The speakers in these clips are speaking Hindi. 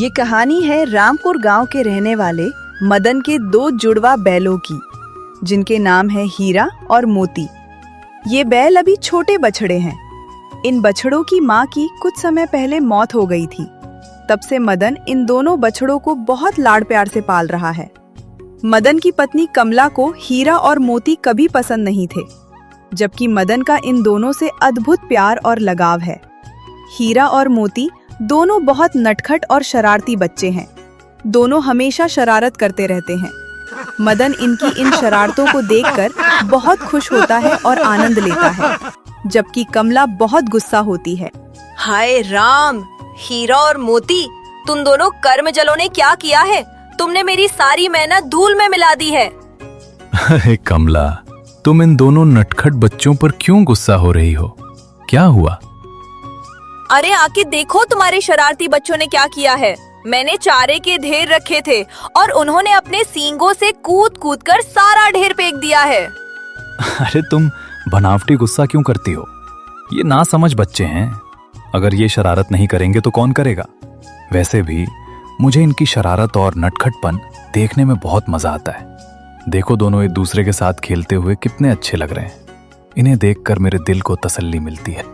ये कहानी है रामपुर गांव के रहने वाले मदन के दो जुड़वा बैलों की, जिनके नाम है हीरा और मोती। ये बैल अभी छोटे बछड़े हैं। इन बछड़ों की माँ की कुछ समय पहले मौत हो गई थी। तब से मदन इन दोनों बछड़ों को बहुत लाड़ प्यार से पाल रहा है। मदन की पत्नी कमला को हीरा और मोती कभी पसंद नहीं थे, जबकि मदन का इन दोनों से अद्भुत प्यार और लगाव है। हीरा और मोती दोनों बहुत नटखट और शरारती बच्चे हैं। दोनों हमेशा शरारत करते रहते हैं। मदन इनकी इन शरारतों को देखकर बहुत खुश होता है और आनंद लेता है, जबकि कमला बहुत गुस्सा होती है। हाय राम, हीरा और मोती, तुम दोनों कर्म जलों ने क्या किया है? तुमने मेरी सारी मेहनत धूल में मिला दी है। अरे कमला, तुम इन दोनों नटखट बच्चों पर क्यों गुस्सा हो रही हो? क्या हुआ? अरे आके देखो, तुम्हारे शरारती बच्चों ने क्या किया है। मैंने चारे के ढेर रखे थे और उन्होंने अपने सींगों से कूद कूद कर सारा ढेर फेंक दिया है। अरे तुम बनावटी गुस्सा क्यों करती हो? ये ना समझ बच्चे हैं। अगर ये शरारत नहीं करेंगे तो कौन करेगा? वैसे भी मुझे इनकी शरारत और नटखटपन देखने में बहुत मजा आता है। देखो, दोनों एक दूसरे के साथ खेलते हुए कितने अच्छे लग रहे हैं। इन्हें देखकर मेरे दिल को तसल्ली मिलती है।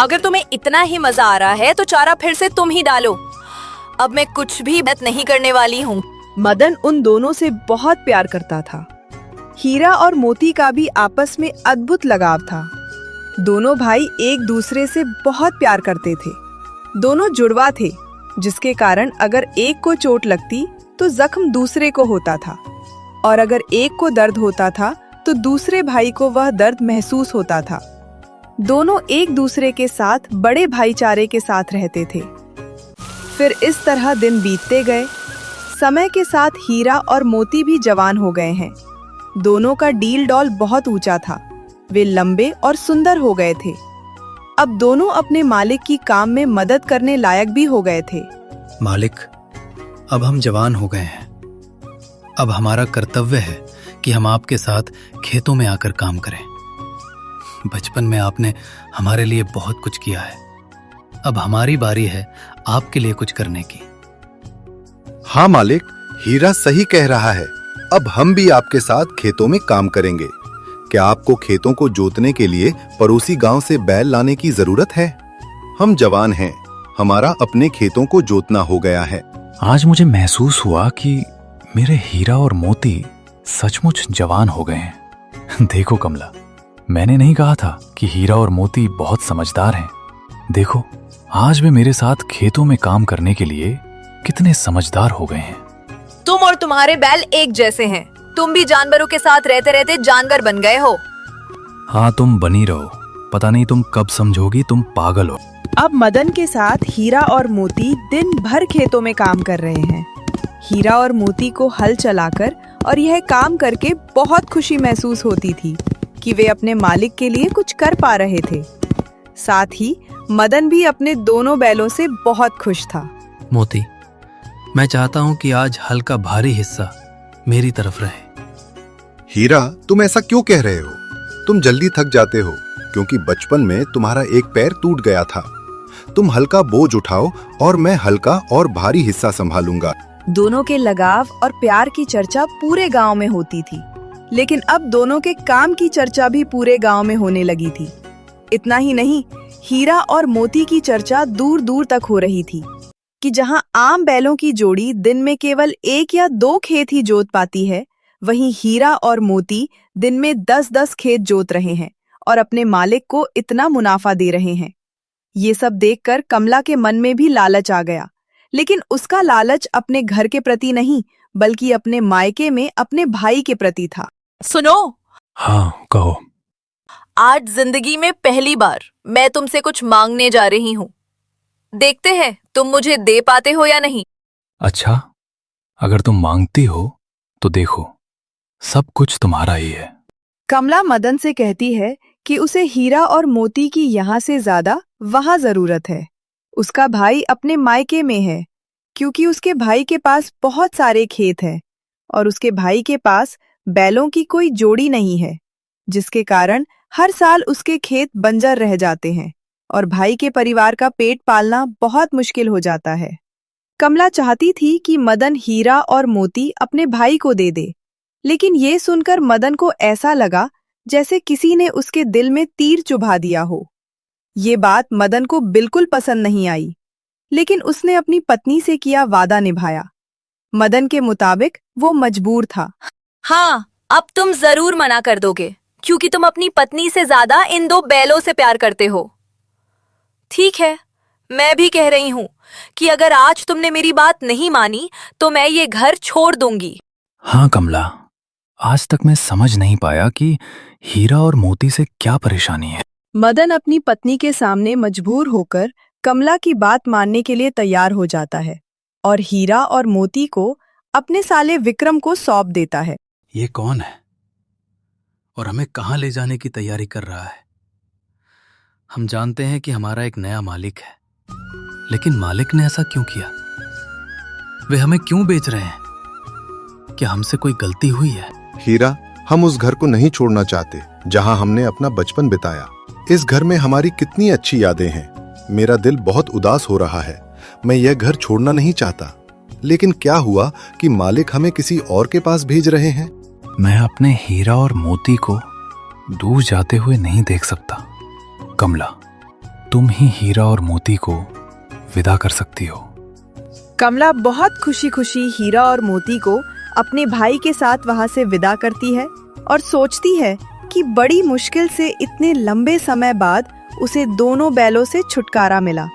अगर तुम्हें इतना ही मजा आ रहा है तो चारा फिर से तुम ही डालो। अब मैं कुछ भी बात नहीं करने वाली हूँ। मदन उन दोनों से बहुत प्यार करता था। हीरा और मोती का भी आपस में अद्भुत लगाव था। दोनों भाई एक दूसरे से बहुत प्यार करते थे। दोनों जुड़वा थे, जिसके कारण अगर एक को चोट लगती तो जख्म दूसरे को होता था, और अगर एक को दर्द होता था तो दूसरे भाई को वह दर्द महसूस होता था। दोनों एक दूसरे के साथ बड़े भाईचारे के साथ रहते थे। फिर इस तरह दिन बीतते गए। समय के साथ हीरा और मोती भी जवान हो गए हैं। दोनों का डील डॉल बहुत ऊंचा था। वे लंबे और सुंदर हो गए थे। अब दोनों अपने मालिक की काम में मदद करने लायक भी हो गए थे। मालिक, अब हम जवान हो गए हैं। अब हमारा कर्तव्य है कि हम आपके साथ खेतों में आकर काम करें। बचपन में आपने हमारे लिए बहुत कुछ किया है। अब हमारी बारी है आपके लिए कुछ करने की। हाँ मालिक, हीरा सही कह रहा है। अब हम भी आपके साथ खेतों में काम करेंगे। क्या आपको खेतों को जोतने के लिए पड़ोसी गांव से बैल लाने की जरूरत है? हम जवान हैं, हमारा अपने खेतों को जोतना हो गया है। आज मुझे महसूस हुआ कि मेरे हीरा और मोती सचमुच जवान हो गए हैं। देखो कमला, मैंने नहीं कहा था कि हीरा और मोती बहुत समझदार हैं। देखो, आज वे मेरे साथ खेतों में काम करने के लिए कितने समझदार हो गए हैं। तुम और तुम्हारे बैल एक जैसे हैं। तुम भी जानवरों के साथ रहते रहते जानवर बन गए हो। हाँ, तुम बनी रहो। पता नहीं तुम कब समझोगी तुम पागल हो। अब मदन के साथ हीरा और मोती दिन भर खेतों में काम कर रहे हैं। हीरा और मोती को हल चलाकर और यह काम करके बहुत खुशी महसूस होती थी कि वे अपने मालिक के लिए कुछ कर पा रहे थे। साथ ही मदन भी अपने दोनों बैलों से बहुत खुश था। मोती, मैं चाहता हूं कि आज हल्का भारी हिस्सा मेरी तरफ रहे। हीरा, तुम ऐसा क्यों कह रहे हो? तुम जल्दी थक जाते हो क्योंकि बचपन में तुम्हारा एक पैर टूट गया था। तुम हल्का बोझ उठाओ और मैं हल्का और भारी हिस्सा संभालूंगा। दोनों के लगाव और प्यार की चर्चा पूरे गांव में होती थी, लेकिन अब दोनों के काम की चर्चा भी पूरे गांव में होने लगी थी। इतना ही नहीं, हीरा और मोती की चर्चा दूर दूर तक हो रही थी कि जहां आम बैलों की जोड़ी दिन में केवल 1 या 2 खेत ही जोत पाती है, वहीं हीरा और मोती दिन में 10-10 खेत जोत रहे हैं और अपने मालिक को इतना मुनाफा दे रहे हैं। ये सब देखकर कमला के मन में भी लालच आ गया, लेकिन उसका लालच अपने घर के प्रति नहीं, बल्कि अपने मायके में अपने भाई के प्रति था। सुनो, हाँ कहो। आज जिंदगी में पहली बार मैं तुमसे कुछ मांगने जा रही हूँ। देखते हैं तुम मुझे दे पाते हो या नहीं। अच्छा, अगर तुम मांगती हो तो देखो, सब कुछ तुम्हारा ही है। कमला मदन से कहती है कि उसे हीरा और मोती की यहाँ से ज्यादा वहाँ जरूरत है। उसका भाई अपने मायके में है, क्योंकि उसके भाई के पास बहुत सारे खेत हैं और उसके भाई के पास बैलों की कोई जोड़ी नहीं है, जिसके कारण हर साल उसके खेत बंजर रह जाते हैं और भाई के परिवार का पेट पालना बहुत मुश्किल हो जाता है। कमला चाहती थी कि मदन हीरा और मोती अपने भाई को दे दे, लेकिन ये सुनकर मदन को ऐसा लगा जैसे किसी ने उसके दिल में तीर चुभा दिया हो। ये बात मदन को बिल्कुल पसंद नहीं आई, लेकिन उसने अपनी पत्नी से किया वादा निभाया। मदन के मुताबिक वो मजबूर था। हाँ, अब तुम जरूर मना कर दोगे, क्योंकि तुम अपनी पत्नी से ज्यादा इन 2 बैलों से प्यार करते हो। ठीक है, मैं भी कह रही हूँ कि अगर आज तुमने मेरी बात नहीं मानी तो मैं ये घर छोड़ दूंगी। हाँ कमला, आज तक मैं समझ नहीं पाया कि हीरा और मोती से क्या परेशानी है। मदन अपनी पत्नी के सामने मजबूर होकर कमला की बात मानने के लिए तैयार हो जाता है और हीरा और मोती को अपने साले विक्रम को सौंप देता है। ये कौन है और हमें कहाँ ले जाने की तैयारी कर रहा है? हम जानते हैं कि हमारा एक नया मालिक है, लेकिन मालिक ने ऐसा क्यों किया? वे हमें क्यों बेच रहे हैं? क्या हमसे कोई गलती हुई है? हीरा, हम उस घर को नहीं छोड़ना चाहते जहां हमने अपना बचपन बिताया। इस घर में हमारी कितनी अच्छी यादें हैं। मेरा दिल बहुत उदास हो रहा है। मैं यह घर छोड़ना नहीं चाहता, लेकिन क्या हुआ कि मालिक हमें किसी और के पास भेज रहे हैं? मैं अपने हीरा और मोती को दूर जाते हुए नहीं देख सकता। कमला, तुम ही हीरा और मोती को विदा कर सकती हो। कमला बहुत खुशी खुशी हीरा और मोती को अपने भाई के साथ वहां से विदा करती है और सोचती है कि बड़ी मुश्किल से इतने लंबे समय बाद उसे दोनों बैलों से छुटकारा मिला।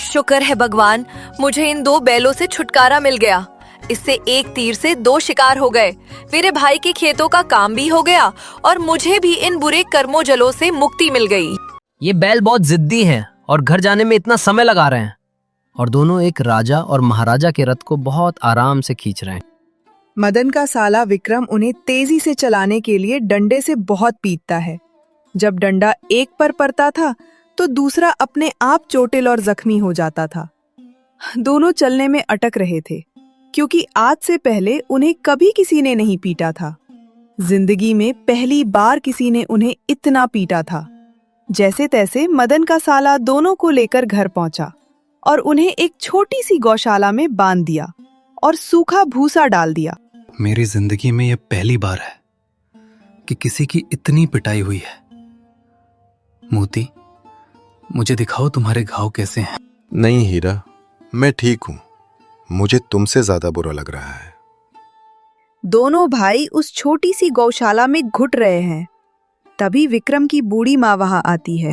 शुक्र है भगवान, मुझे इन 2 बैलों से छुटकारा मिल गया। इससे एक तीर से 2 शिकार हो गए। मेरे भाई के खेतों का काम भी हो गया और मुझे भी इन बुरे कर्मों जलों से मुक्ति मिल गई। ये बैल बहुत जिद्दी हैं और घर जाने में इतना समय लगा रहे हैं, और दोनों एक राजा और महाराजा के रथ को बहुत आराम से खींच रहे हैं। मदन का साला विक्रम उन्हें तेजी से चलाने के लिए डंडे से बहुत पीटता है। जब डंडा एक पर पड़ता था तो दूसरा अपने आप चोटिल और जख्मी हो जाता था। दोनों चलने में अटक रहे थे, क्योंकि आज से पहले उन्हें कभी किसी ने नहीं पीटा था। जिंदगी में पहली बार किसी ने उन्हें इतना पीटा था। जैसे तैसे मदन का साला दोनों को लेकर घर पहुंचा और उन्हें एक छोटी सी गौशाला में बांध दिया और सूखा भूसा डाल दिया। मेरी जिंदगी में यह पहली बार है कि किसी की इतनी पिटाई हुई है। मोती, मुझे दिखाओ तुम्हारे घाव कैसे हैं। नहीं हीरा, मैं ठीक हूँ। मुझे तुमसे ज्यादा बुरा लग रहा है। दोनों भाई उस छोटी सी गौशाला में घुट रहे हैं। तभी विक्रम की बूढ़ी माँ वहां आती है।